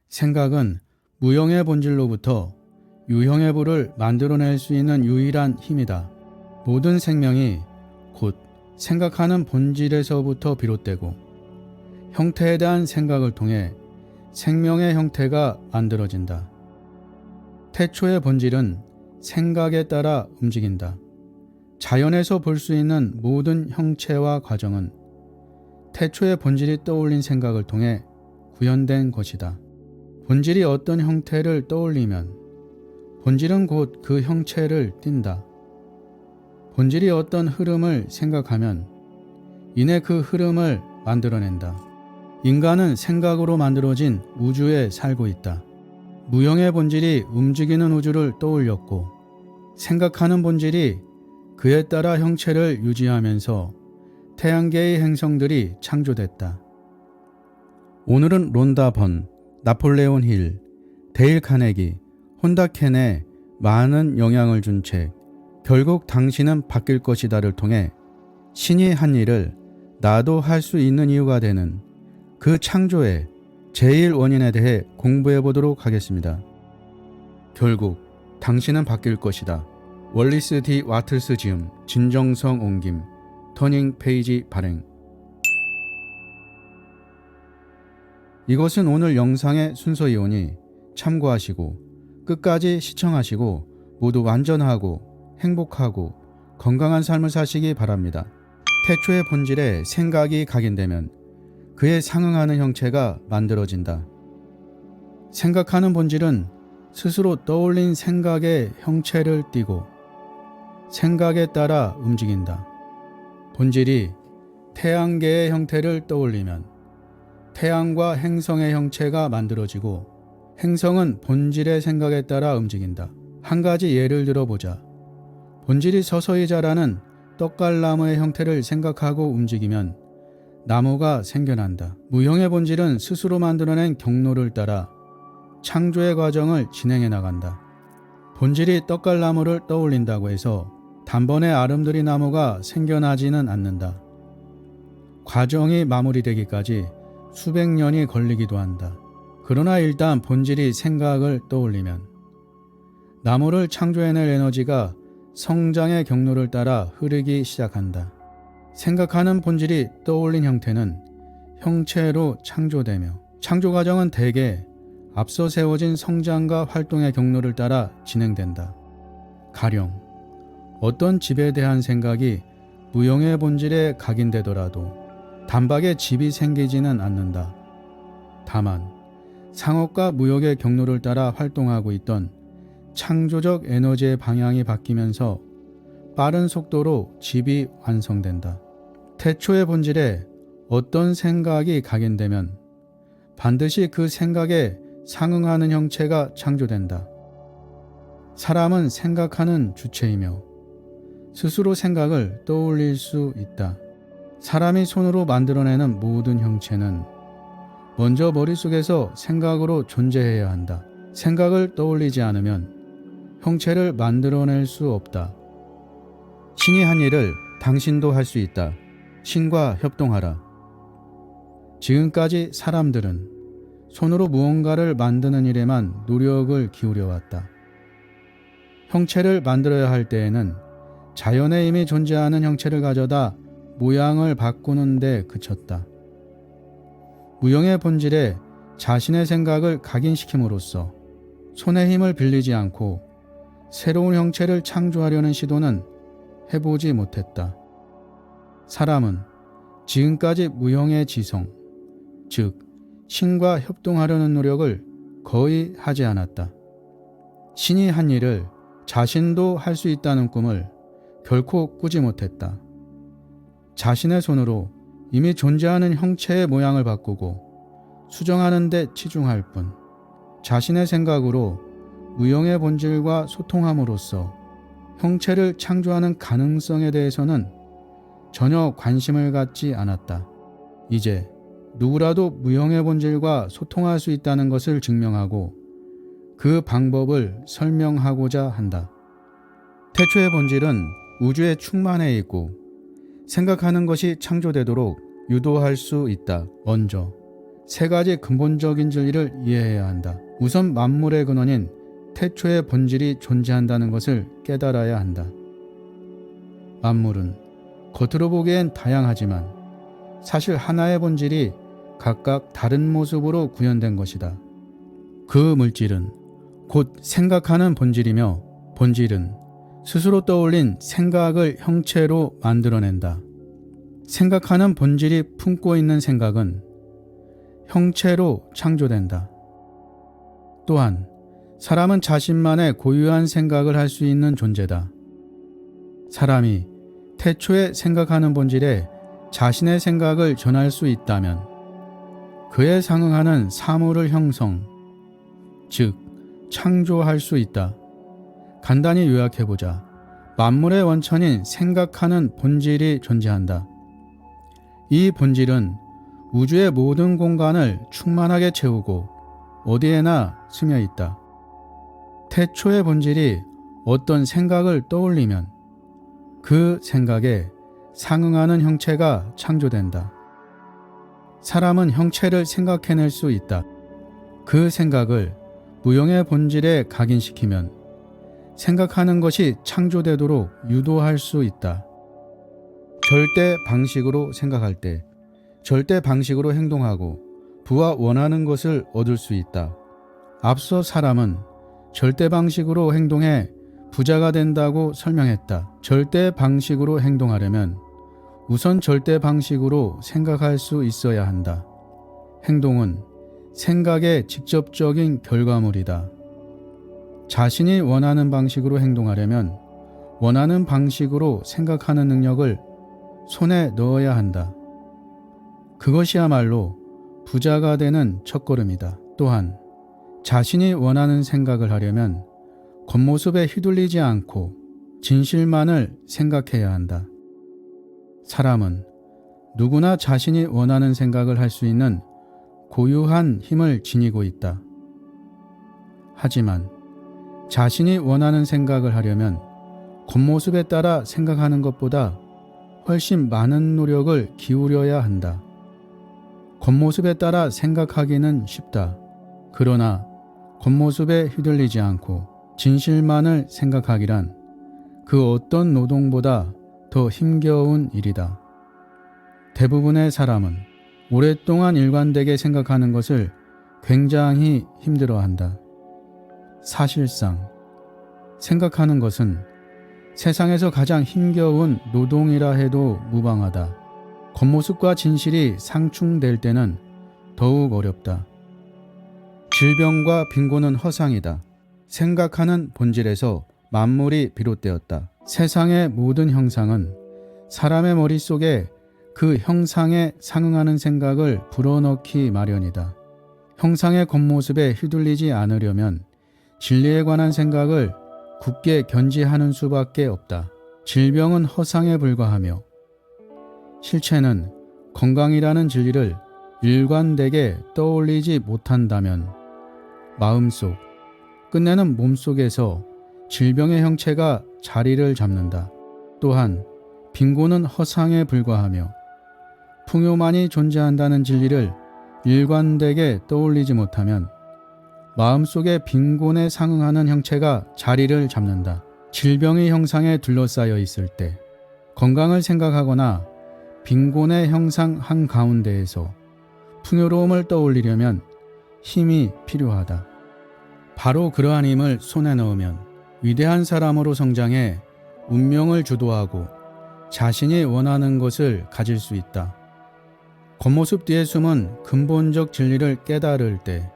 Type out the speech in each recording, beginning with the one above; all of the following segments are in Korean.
생각은 무형의 본질로부터 유형의 부를 만들어낼 수 있는 유일한 힘이다. 모든 생명이 곧 생각하는 본질에서부터 비롯되고 형태에 대한 생각을 통해 생명의 형태가 만들어진다. 태초의 본질은 생각에 따라 움직인다. 자연에서 볼 수 있는 모든 형체와 과정은 태초의 본질이 떠올린 생각을 통해 구현된 것이다. 본질이 어떤 형태를 떠올리면 본질은 곧 그 형체를 띈다. 본질이 어떤 흐름을 생각하면 이내 그 흐름을 만들어낸다. 인간은 생각으로 만들어진 우주에 살고 있다. 무형의 본질이 움직이는 우주를 떠올렸고 생각하는 본질이 그에 따라 형체를 유지하면서 태양계의 행성들이 창조됐다. 오늘은 론다 번, 나폴레온 힐, 데일 카네기, 혼다 켄에 많은 영향을 준 책 결국 당신은 바뀔 것이다를 통해 신이 한 일을 나도 할 수 있는 이유가 되는 그 창조의 제일 원인에 대해 공부해 보도록 하겠습니다. 결국 당신은 바뀔 것이다. 월리스 디 와틀스 지음, 진정성 옮김, 터닝 페이지 발행. 이것은 오늘 영상의 순서이오니 참고하시고 끝까지 시청하시고 모두 완전하고 행복하고 건강한 삶을 사시기 바랍니다. 태초의 본질에 생각이 각인되면 그에 상응하는 형체가 만들어진다. 생각하는 본질은 스스로 떠올린 생각의 형체를 띠고 생각에 따라 움직인다. 본질이 태양계의 형태를 떠올리면 태양과 행성의 형체가 만들어지고 행성은 본질의 생각에 따라 움직인다. 한 가지 예를 들어보자. 본질이 서서히 자라는 떡갈나무의 형태를 생각하고 움직이면 나무가 생겨난다. 무형의 본질은 스스로 만들어낸 경로를 따라 창조의 과정을 진행해 나간다. 본질이 떡갈나무를 떠올린다고 해서 단번에 아름드리 나무가 생겨나지는 않는다. 과정이 마무리되기까지 수백 년이 걸리기도 한다. 그러나 일단 본질이 생각을 떠올리면 나무를 창조해낼 에너지가 성장의 경로를 따라 흐르기 시작한다. 생각하는 본질이 떠올린 형태는 형체로 창조되며 창조 과정은 대개 앞서 세워진 성장과 활동의 경로를 따라 진행된다. 가령 어떤 집에 대한 생각이 무형의 본질에 각인되더라도 단박에 집이 생기지는 않는다. 다만 상업과 무역의 경로를 따라 활동하고 있던 창조적 에너지의 방향이 바뀌면서 빠른 속도로 집이 완성된다. 태초의 본질에 어떤 생각이 각인되면 반드시 그 생각에 상응하는 형체가 창조된다. 사람은 생각하는 주체이며 스스로 생각을 떠올릴 수 있다. 사람이 손으로 만들어내는 모든 형체는 먼저 머릿속에서 생각으로 존재해야 한다. 생각을 떠올리지 않으면 형체를 만들어낼 수 없다. 신이 한 일을 당신도 할 수 있다. 신과 협동하라. 지금까지 사람들은 손으로 무언가를 만드는 일에만 노력을 기울여왔다. 형체를 만들어야 할 때에는 자연에 이미 존재하는 형체를 가져다 모양을 바꾸는 데 그쳤다. 무형의 본질에 자신의 생각을 각인시킴으로써 손의 힘을 빌리지 않고 새로운 형체를 창조하려는 시도는 해보지 못했다. 사람은 지금까지 무형의 지성, 즉 신과 협동하려는 노력을 거의 하지 않았다. 신이 한 일을 자신도 할 수 있다는 꿈을 결코 꾸지 못했다. 자신의 손으로 이미 존재하는 형체의 모양을 바꾸고 수정하는 데 치중할 뿐 자신의 생각으로 무형의 본질과 소통함으로써 형체를 창조하는 가능성에 대해서는 전혀 관심을 갖지 않았다. 이제 누구라도 무형의 본질과 소통할 수 있다는 것을 증명하고 그 방법을 설명하고자 한다. 태초의 본질은 우주에 충만해 있고 생각하는 것이 창조되도록 유도할 수 있다. 먼저 세 가지 근본적인 진리를 이해해야 한다. 우선 만물의 근원인 태초의 본질이 존재한다는 것을 깨달아야 한다. 만물은 겉으로 보기엔 다양하지만 사실 하나의 본질이 각각 다른 모습으로 구현된 것이다. 그 물질은 곧 생각하는 본질이며 본질은 스스로 떠올린 생각을 형체로 만들어낸다. 생각하는 본질이 품고 있는 생각은 형체로 창조된다. 또한 사람은 자신만의 고유한 생각을 할 수 있는 존재다. 사람이 태초에 생각하는 본질에 자신의 생각을 전할 수 있다면 그에 상응하는 사물을 형성, 즉 창조할 수 있다. 간단히 요약해보자. 만물의 원천인 생각하는 본질이 존재한다. 이 본질은 우주의 모든 공간을 충만하게 채우고 어디에나 스며 있다. 태초의 본질이 어떤 생각을 떠올리면 그 생각에 상응하는 형체가 창조된다. 사람은 형체를 생각해낼 수 있다. 그 생각을 무형의 본질에 각인시키면 생각하는 것이 창조되도록 유도할 수 있다. 절대 방식으로 생각할 때 절대 방식으로 행동하고 부와 원하는 것을 얻을 수 있다. 앞서 사람은 절대 방식으로 행동해 부자가 된다고 설명했다. 절대 방식으로 행동하려면 우선 절대 방식으로 생각할 수 있어야 한다. 행동은 생각의 직접적인 결과물이다. 자신이 원하는 방식으로 행동하려면 원하는 방식으로 생각하는 능력을 손에 넣어야 한다. 그것이야말로 부자가 되는 첫걸음이다. 또한 자신이 원하는 생각을 하려면 겉모습에 휘둘리지 않고 진실만을 생각해야 한다. 사람은 누구나 자신이 원하는 생각을 할 수 있는 고유한 힘을 지니고 있다. 하지만 자신이 원하는 생각을 하려면 겉모습에 따라 생각하는 것보다 훨씬 많은 노력을 기울여야 한다. 겉모습에 따라 생각하기는 쉽다. 그러나 겉모습에 휘둘리지 않고 진실만을 생각하기란 그 어떤 노동보다 더 힘겨운 일이다. 대부분의 사람은 오랫동안 일관되게 생각하는 것을 굉장히 힘들어한다. 사실상 생각하는 것은 세상에서 가장 힘겨운 노동이라 해도 무방하다. 겉모습과 진실이 상충될 때는 더욱 어렵다. 질병과 빈곤은 허상이다. 생각하는 본질에서 만물이 비롯되었다. 세상의 모든 형상은 사람의 머릿속에 그 형상에 상응하는 생각을 불어넣기 마련이다. 형상의 겉모습에 휘둘리지 않으려면 진리에 관한 생각을 굳게 견지하는 수밖에 없다. 질병은 허상에 불과하며 실체는 건강이라는 진리를 일관되게 떠올리지 못한다면 마음속, 끝내는 몸속에서 질병의 형체가 자리를 잡는다. 또한 빈곤은 허상에 불과하며 풍요만이 존재한다는 진리를 일관되게 떠올리지 못하면 마음속에 빈곤에 상응하는 형체가 자리를 잡는다. 질병의 형상에 둘러싸여 있을 때 건강을 생각하거나 빈곤의 형상 한가운데에서 풍요로움을 떠올리려면 힘이 필요하다. 바로 그러한 힘을 손에 넣으면 위대한 사람으로 성장해 운명을 주도하고 자신이 원하는 것을 가질 수 있다. 겉모습 뒤에 숨은 근본적 진리를 깨달을 때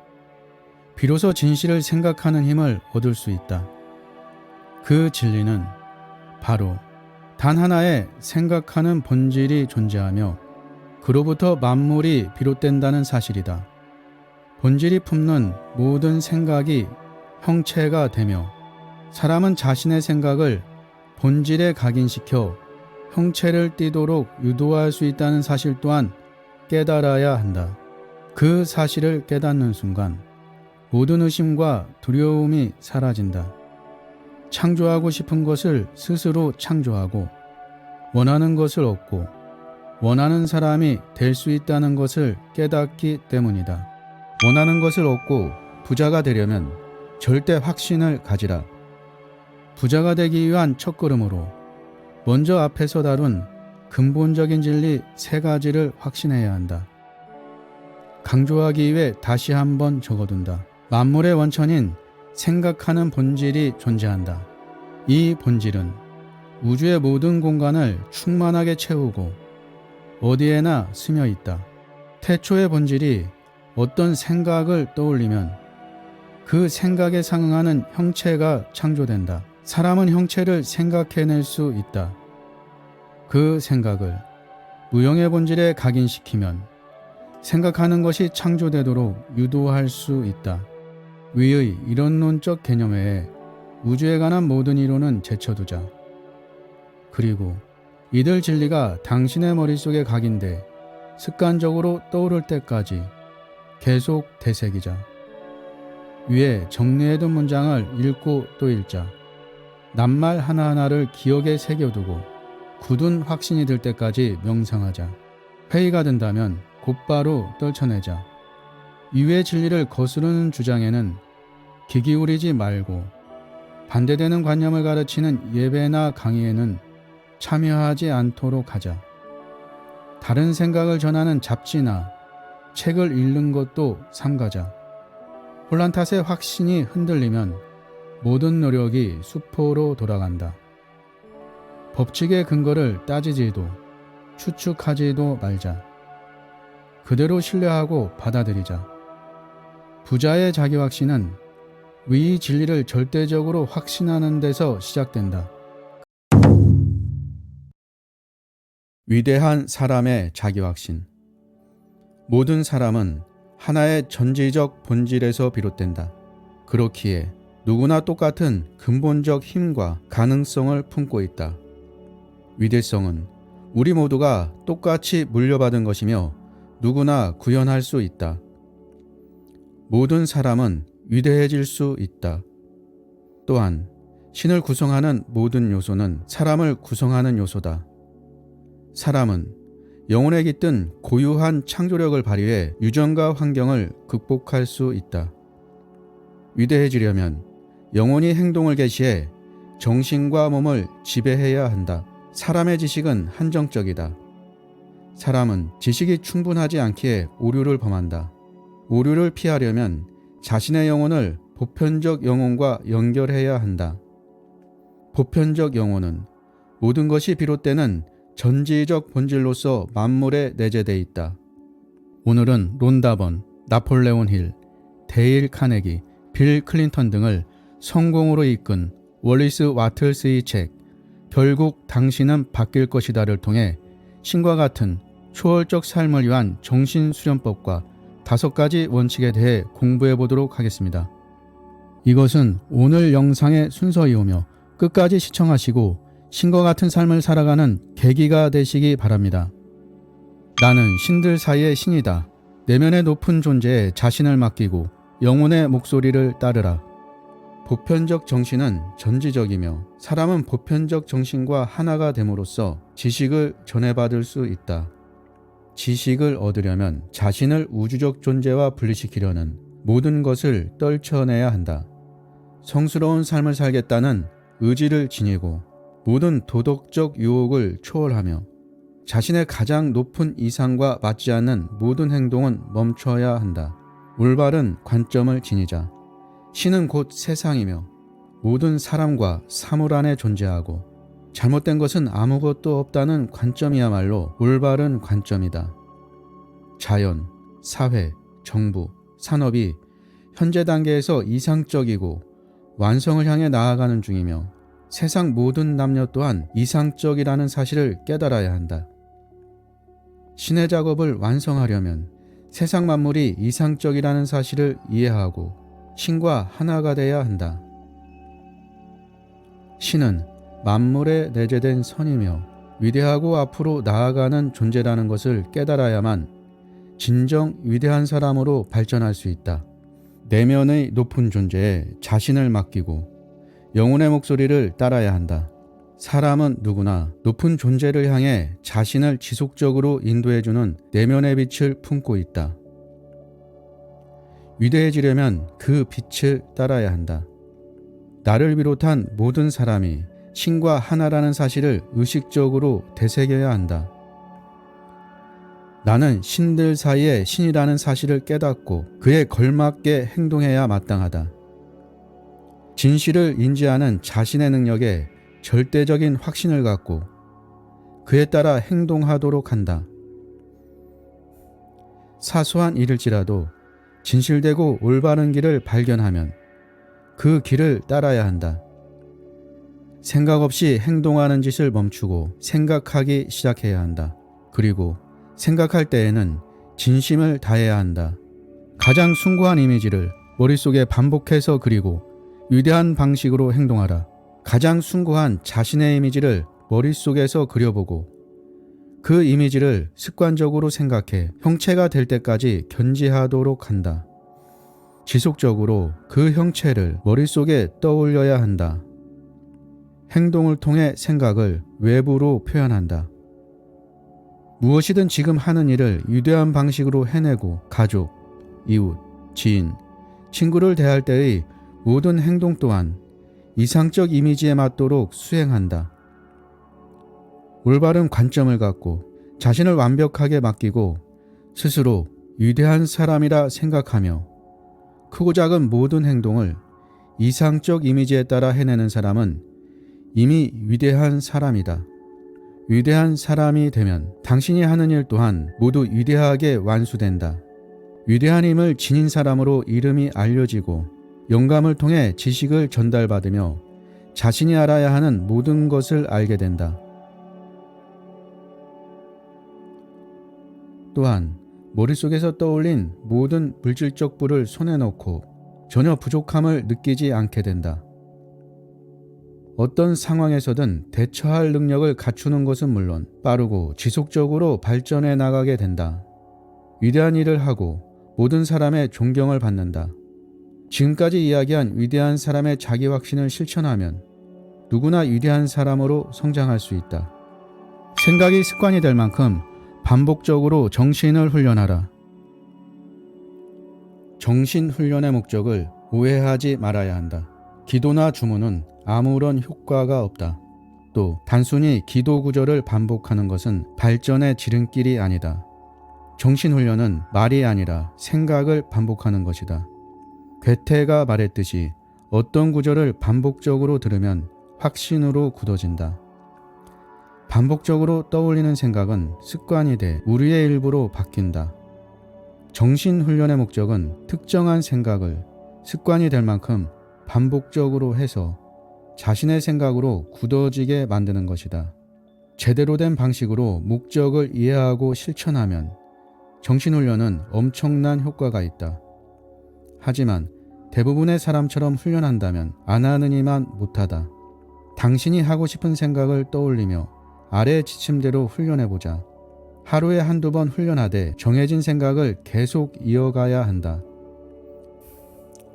비로소 진실을 생각하는 힘을 얻을 수 있다. 그 진리는 바로 단 하나의 생각하는 본질이 존재하며 그로부터 만물이 비롯된다는 사실이다. 본질이 품는 모든 생각이 형체가 되며 사람은 자신의 생각을 본질에 각인시켜 형체를 띠도록 유도할 수 있다는 사실 또한 깨달아야 한다. 그 사실을 깨닫는 순간 모든 의심과 두려움이 사라진다. 창조하고 싶은 것을 스스로 창조하고 원하는 것을 얻고 원하는 사람이 될 수 있다는 것을 깨닫기 때문이다. 원하는 것을 얻고 부자가 되려면 절대 확신을 가지라. 부자가 되기 위한 첫걸음으로 먼저 앞에서 다룬 근본적인 진리 3가지를 확신해야 한다. 강조하기 위해 다시 한번 적어둔다. 만물의 원천인 생각하는 본질이 존재한다. 이 본질은 우주의 모든 공간을 충만하게 채우고 어디에나 스며 있다. 태초의 본질이 어떤 생각을 떠올리면 그 생각에 상응하는 형체가 창조된다. 사람은 형체를 생각해낼 수 있다. 그 생각을 무형의 본질에 각인시키면 생각하는 것이 창조되도록 유도할 수 있다. 위의 이론론적 개념 외에 우주에 관한 모든 이론은 제쳐두자. 그리고 이들 진리가 당신의 머릿속에 각인돼 습관적으로 떠오를 때까지 계속 되새기자. 위에 정리해둔 문장을 읽고 또 읽자. 낱말 하나하나를 기억에 새겨두고 굳은 확신이 들 때까지 명상하자. 회의가 된다면 곧바로 떨쳐내자. 이외의 진리를 거스르는 주장에는 귀 기울이지 말고 반대되는 관념을 가르치는 예배나 강의에는 참여하지 않도록 하자. 다른 생각을 전하는 잡지나 책을 읽는 것도 삼가자. 혼란 탓에 확신이 흔들리면 모든 노력이 수포로 돌아간다. 법칙의 근거를 따지지도 추측하지도 말자. 그대로 신뢰하고 받아들이자. 부자의 자기 확신은 위 진리를 절대적으로 확신하는 데서 시작된다. 위대한 사람의 자기 확신. 모든 사람은 하나의 전지적 본질에서 비롯된다. 그렇기에 누구나 똑같은 근본적 힘과 가능성을 품고 있다. 위대성은 우리 모두가 똑같이 물려받은 것이며 누구나 구현할 수 있다. 모든 사람은 위대해질 수 있다. 또한 신을 구성하는 모든 요소는 사람을 구성하는 요소다. 사람은 영혼에 깃든 고유한 창조력을 발휘해 유전과 환경을 극복할 수 있다. 위대해지려면 영혼이 행동을 개시해 정신과 몸을 지배해야 한다. 사람의 지식은 한정적이다. 사람은 지식이 충분하지 않기에 오류를 범한다. 오류를 피하려면 자신의 영혼을 보편적 영혼과 연결해야 한다. 보편적 영혼은 모든 것이 비롯되는 전지적 본질로서 만물에 내재되어 있다. 오늘은 론다 번, 나폴레온 힐, 데일 카네기, 빌 클린턴 등을 성공으로 이끈 월리스 와틀스의 책 결국 당신은 바뀔 것이다를 통해 신과 같은 초월적 삶을 위한 정신수련법과 5가지 원칙에 대해 공부해 보도록 하겠습니다. 이것은 오늘 영상의 순서이오며 끝까지 시청하시고 신과 같은 삶을 살아가는 계기가 되시기 바랍니다. 나는 신들 사이의 신이다. 내면의 높은 존재에 자신을 맡기고 영혼의 목소리를 따르라. 보편적 정신은 전지적이며 사람은 보편적 정신과 하나가 됨으로써 지식을 전해받을 수 있다. 지식을 얻으려면 자신을 우주적 존재와 분리시키려는 모든 것을 떨쳐내야 한다. 성스러운 삶을 살겠다는 의지를 지니고 모든 도덕적 유혹을 초월하며 자신의 가장 높은 이상과 맞지 않는 모든 행동은 멈춰야 한다. 올바른 관점을 지니자. 신은 곧 세상이며 모든 사람과 사물 안에 존재하고 잘못된 것은 아무것도 없다는 관점이야말로 올바른 관점이다. 자연, 사회, 정부, 산업이 현재 단계에서 이상적이고 완성을 향해 나아가는 중이며 세상 모든 남녀 또한 이상적이라는 사실을 깨달아야 한다. 신의 작업을 완성하려면 세상 만물이 이상적이라는 사실을 이해하고 신과 하나가 되어야 한다. 신은 만물에 내재된 선이며 위대하고 앞으로 나아가는 존재라는 것을 깨달아야만 진정 위대한 사람으로 발전할 수 있다. 내면의 높은 존재에 자신을 맡기고 영혼의 목소리를 따라야 한다. 사람은 누구나 높은 존재를 향해 자신을 지속적으로 인도해주는 내면의 빛을 품고 있다. 위대해지려면 그 빛을 따라야 한다. 나를 비롯한 모든 사람이 신과 하나라는 사실을 의식적으로 되새겨야 한다. 나는 신들 사이의 신이라는 사실을 깨닫고 그에 걸맞게 행동해야 마땅하다. 진실을 인지하는 자신의 능력에 절대적인 확신을 갖고 그에 따라 행동하도록 한다. 사소한 일일지라도 진실되고 올바른 길을 발견하면 그 길을 따라야 한다. 생각 없이 행동하는 짓을 멈추고 생각하기 시작해야 한다. 그리고 생각할 때에는 진심을 다해야 한다. 가장 숭고한 이미지를 머릿속에 반복해서 그리고 위대한 방식으로 행동하라. 가장 숭고한 자신의 이미지를 머릿속에서 그려보고 그 이미지를 습관적으로 생각해 형체가 될 때까지 견지하도록 한다. 지속적으로 그 형체를 머릿속에 떠올려야 한다. 행동을 통해 생각을 외부로 표현한다. 무엇이든 지금 하는 일을 위대한 방식으로 해내고 가족, 이웃, 지인, 친구를 대할 때의 모든 행동 또한 이상적 이미지에 맞도록 수행한다. 올바른 관점을 갖고 자신을 완벽하게 맡기고 스스로 위대한 사람이라 생각하며 크고 작은 모든 행동을 이상적 이미지에 따라 해내는 사람은 이미 위대한 사람이다. 위대한 사람이 되면 당신이 하는 일 또한 모두 위대하게 완수된다. 위대한 힘을 지닌 사람으로 이름이 알려지고 영감을 통해 지식을 전달받으며 자신이 알아야 하는 모든 것을 알게 된다. 또한 머릿속에서 떠올린 모든 물질적 부를 손에 넣고 전혀 부족함을 느끼지 않게 된다. 어떤 상황에서든 대처할 능력을 갖추는 것은 물론 빠르고 지속적으로 발전해 나가게 된다. 위대한 일을 하고 모든 사람의 존경을 받는다. 지금까지 이야기한 위대한 사람의 자기 확신을 실천하면 누구나 위대한 사람으로 성장할 수 있다. 생각이 습관이 될 만큼 반복적으로 정신을 훈련하라. 정신 훈련의 목적을 오해하지 말아야 한다. 기도나 주문은 아무런 효과가 없다. 또 단순히 기도 구절을 반복하는 것은 발전의 지름길이 아니다. 정신 훈련은 말이 아니라 생각을 반복하는 것이다. 괴테가 말했듯이 어떤 구절을 반복적으로 들으면 확신으로 굳어진다. 반복적으로 떠올리는 생각은 습관이 돼 우리의 일부로 바뀐다. 정신훈련의 목적은 특정한 생각을 습관이 될 만큼 반복적으로 해서 자신의 생각으로 굳어지게 만드는 것이다. 제대로 된 방식으로 목적을 이해하고 실천하면 정신훈련은 엄청난 효과가 있다. 하지만 대부분의 사람처럼 훈련한다면 안 하느니만 못하다. 당신이 하고 싶은 생각을 떠올리며 아래 지침대로 훈련해보자. 하루에 한두 번 훈련하되 정해진 생각을 계속 이어가야 한다.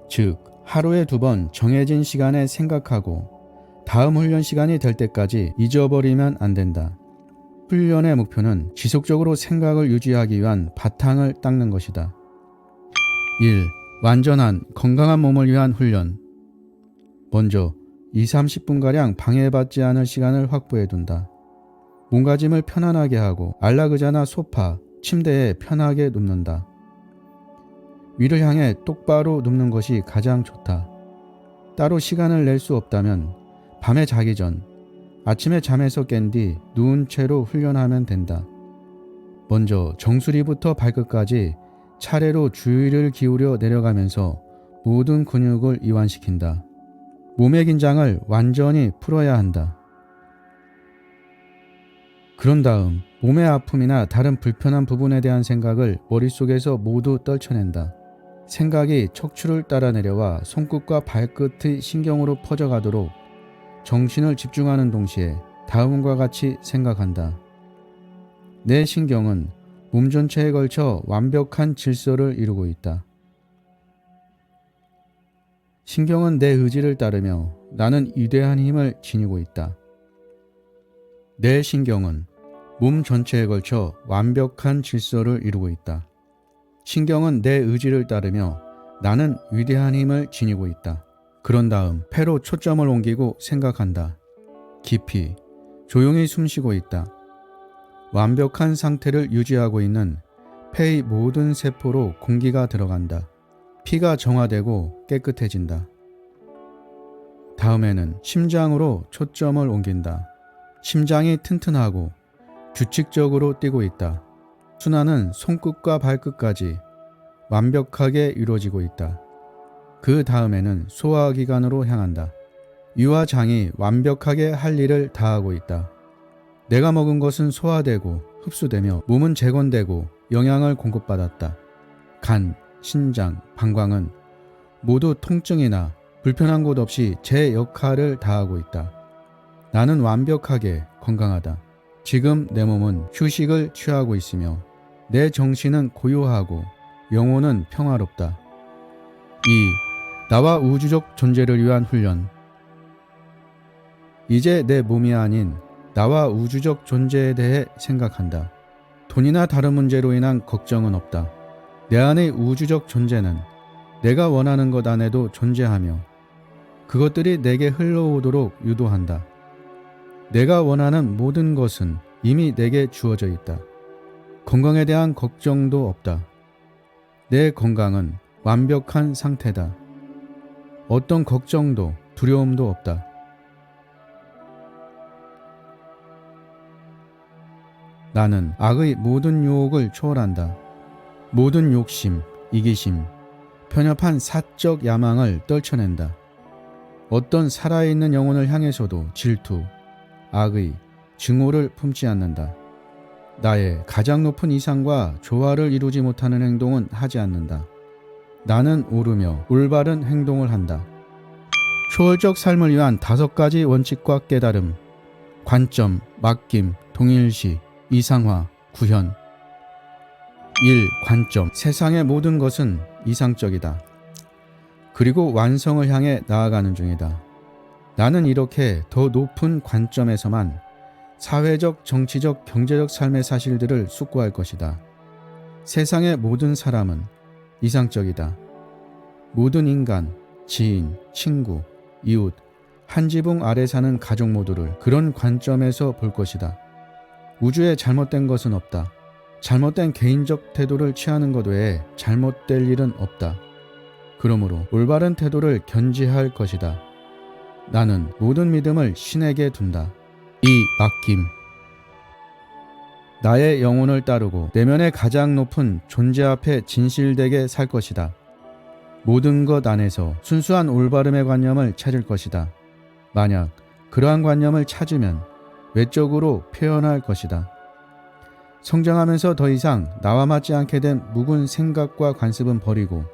즉, 하루에 2번 정해진 시간에 생각하고 다음 훈련 시간이 될 때까지 잊어버리면 안 된다. 훈련의 목표는 지속적으로 생각을 유지하기 위한 바탕을 닦는 것이다. 1. 완전한 건강한 몸을 위한 훈련. 먼저 20-30분가량 방해받지 않을 시간을 확보해 둔다. 몸가짐을 편안하게 하고 안락의자나 소파, 침대에 편하게 눕는다. 위를 향해 똑바로 눕는 것이 가장 좋다. 따로 시간을 낼 수 없다면 밤에 자기 전, 아침에 잠에서 깬 뒤 누운 채로 훈련하면 된다. 먼저 정수리부터 발끝까지 차례로 주의를 기울여 내려가면서 모든 근육을 이완시킨다. 몸의 긴장을 완전히 풀어야 한다. 그런 다음 몸의 아픔이나 다른 불편한 부분에 대한 생각을 머릿속에서 모두 떨쳐낸다. 생각이 척추를 따라 내려와 손끝과 발끝의 신경으로 퍼져가도록 정신을 집중하는 동시에 다음과 같이 생각한다. 내 신경은 몸 전체에 걸쳐 완벽한 질서를 이루고 있다. 신경은 내 의지를 따르며 나는 위대한 힘을 지니고 있다. 내 신경은 몸 전체에 걸쳐 완벽한 질서를 이루고 있다. 신경은 내 의지를 따르며 나는 위대한 힘을 지니고 있다. 그런 다음 폐로 초점을 옮기고 생각한다. 깊이, 조용히 숨쉬고 있다. 완벽한 상태를 유지하고 있는 폐의 모든 세포로 공기가 들어간다. 피가 정화되고 깨끗해진다. 다음에는 심장으로 초점을 옮긴다. 심장이 튼튼하고 규칙적으로 뛰고 있다. 순환은 손끝과 발끝까지 완벽하게 이루어지고 있다. 그 다음에는 소화기관으로 향한다. 위와 장이 완벽하게 할 일을 다하고 있다. 내가 먹은 것은 소화되고 흡수되며 몸은 재건되고 영양을 공급받았다. 간, 신장, 방광은 모두 통증이나 불편한 곳 없이 제 역할을 다하고 있다. 나는 완벽하게 건강하다. 지금 내 몸은 휴식을 취하고 있으며 내 정신은 고요하고 영혼은 평화롭다. 2. 나와 우주적 존재를 위한 훈련. 이제 내 몸이 아닌 나와 우주적 존재에 대해 생각한다. 돈이나 다른 문제로 인한 걱정은 없다. 내 안의 우주적 존재는 내가 원하는 것 안에도 존재하며 그것들이 내게 흘러오도록 유도한다. 내가 원하는 모든 것은 이미 내게 주어져 있다. 건강에 대한 걱정도 없다. 내 건강은 완벽한 상태다. 어떤 걱정도 두려움도 없다. 나는 악의 모든 유혹을 초월한다. 모든 욕심, 이기심, 편협한 사적 야망을 떨쳐낸다. 어떤 살아있는 영혼을 향해서도 질투, 악의, 증오를 품지 않는다. 나의 가장 높은 이상과 조화를 이루지 못하는 행동은 하지 않는다. 나는 오르며 올바른 행동을 한다. 초월적 삶을 위한 5가지 원칙과 깨달음. 관점, 맡김, 동일시, 이상화, 구현. 1. 관점. 세상의 모든 것은 이상적이다. 그리고 완성을 향해 나아가는 중이다. 나는 이렇게 더 높은 관점에서만 사회적, 정치적, 경제적 삶의 사실들을 숙고할 것이다. 세상의 모든 사람은 이상적이다. 모든 인간, 지인, 친구, 이웃, 한 지붕 아래 사는 가족 모두를 그런 관점에서 볼 것이다. 우주에 잘못된 것은 없다. 잘못된 개인적 태도를 취하는 것 외에 잘못될 일은 없다. 그러므로 올바른 태도를 견지할 것이다. 나는 모든 믿음을 신에게 둔다. 2. 맡김. 나의 영혼을 따르고 내면의 가장 높은 존재 앞에 진실되게 살 것이다. 모든 것 안에서 순수한 올바름의 관념을 찾을 것이다. 만약 그러한 관념을 찾으면 외적으로 표현할 것이다. 성장하면서 더 이상 나와 맞지 않게 된 묵은 생각과 관습은 버리고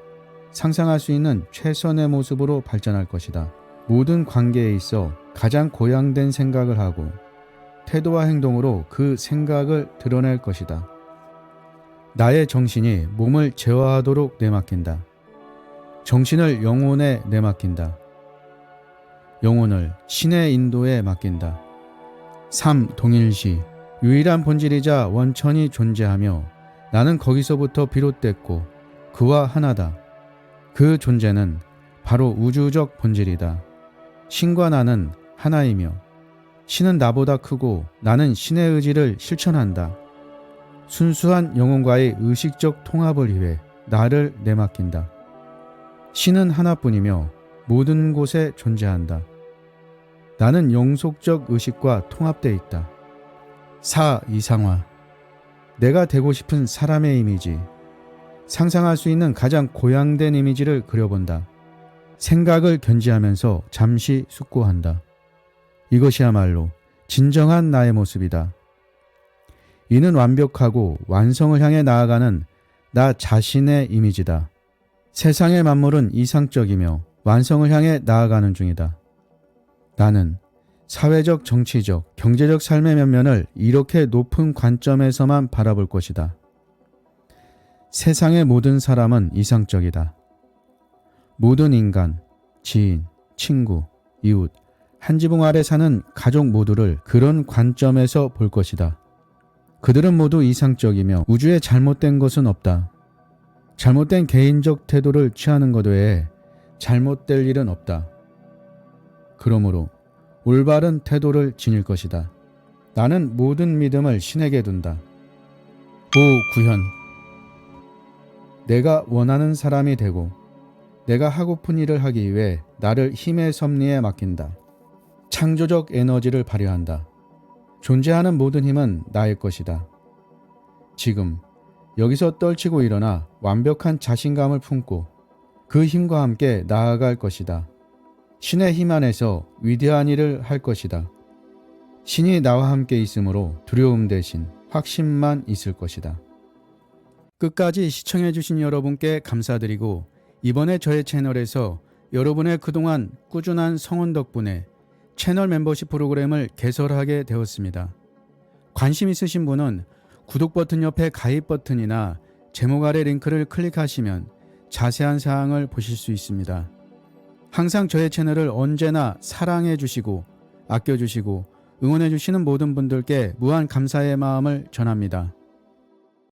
상상할 수 있는 최선의 모습으로 발전할 것이다. 모든 관계에 있어 가장 고양된 생각을 하고 태도와 행동으로 그 생각을 드러낼 것이다. 나의 정신이 몸을 제어하도록 내맡긴다. 정신을 영혼에 내맡긴다. 영혼을 신의 인도에 맡긴다. 3. 동일시. 유일한 본질이자 원천이 존재하며 나는 거기서부터 비롯됐고 그와 하나다. 그 존재는 바로 우주적 본질이다. 신과 나는 하나이며 신은 나보다 크고 나는 신의 의지를 실천한다. 순수한 영혼과의 의식적 통합을 위해 나를 내맡긴다. 신은 하나뿐이며 모든 곳에 존재한다. 나는 영속적 의식과 통합되어 있다. 4. 이상화. 내가 되고 싶은 사람의 이미지, 상상할 수 있는 가장 고양된 이미지를 그려본다. 생각을 견지하면서 잠시 숙고한다. 이것이야말로 진정한 나의 모습이다. 이는 완벽하고 완성을 향해 나아가는 나 자신의 이미지다. 세상의 만물은 이상적이며 완성을 향해 나아가는 중이다. 나는 사회적, 정치적, 경제적 삶의 면면을 이렇게 높은 관점에서만 바라볼 것이다. 세상의 모든 사람은 이상적이다. 모든 인간, 지인, 친구, 이웃, 한 지붕 아래 사는 가족 모두를 그런 관점에서 볼 것이다. 그들은 모두 이상적이며 우주에 잘못된 것은 없다. 잘못된 개인적 태도를 취하는 것 외에 잘못될 일은 없다. 그러므로 올바른 태도를 지닐 것이다. 나는 모든 믿음을 신에게 둔다. 오구현. 내가 원하는 사람이 되고 내가 하고픈 일을 하기 위해 나를 힘의 섭리에 맡긴다. 창조적 에너지를 발휘한다. 존재하는 모든 힘은 나의 것이다. 지금 여기서 떨치고 일어나 완벽한 자신감을 품고 그 힘과 함께 나아갈 것이다. 신의 힘 안에서 위대한 일을 할 것이다. 신이 나와 함께 있으므로 두려움 대신 확신만 있을 것이다. 끝까지 시청해주신 여러분께 감사드리고 이번에 저의 채널에서 여러분의 그동안 꾸준한 성원 덕분에 채널 멤버십 프로그램을 개설하게 되었습니다. 관심 있으신 분은 구독 버튼 옆에 가입 버튼이나 제목 아래 링크를 클릭하시면 자세한 사항을 보실 수 있습니다. 항상 저의 채널을 언제나 사랑해 주시고 아껴 주시고 응원해 주시는 모든 분들께 무한 감사의 마음을 전합니다.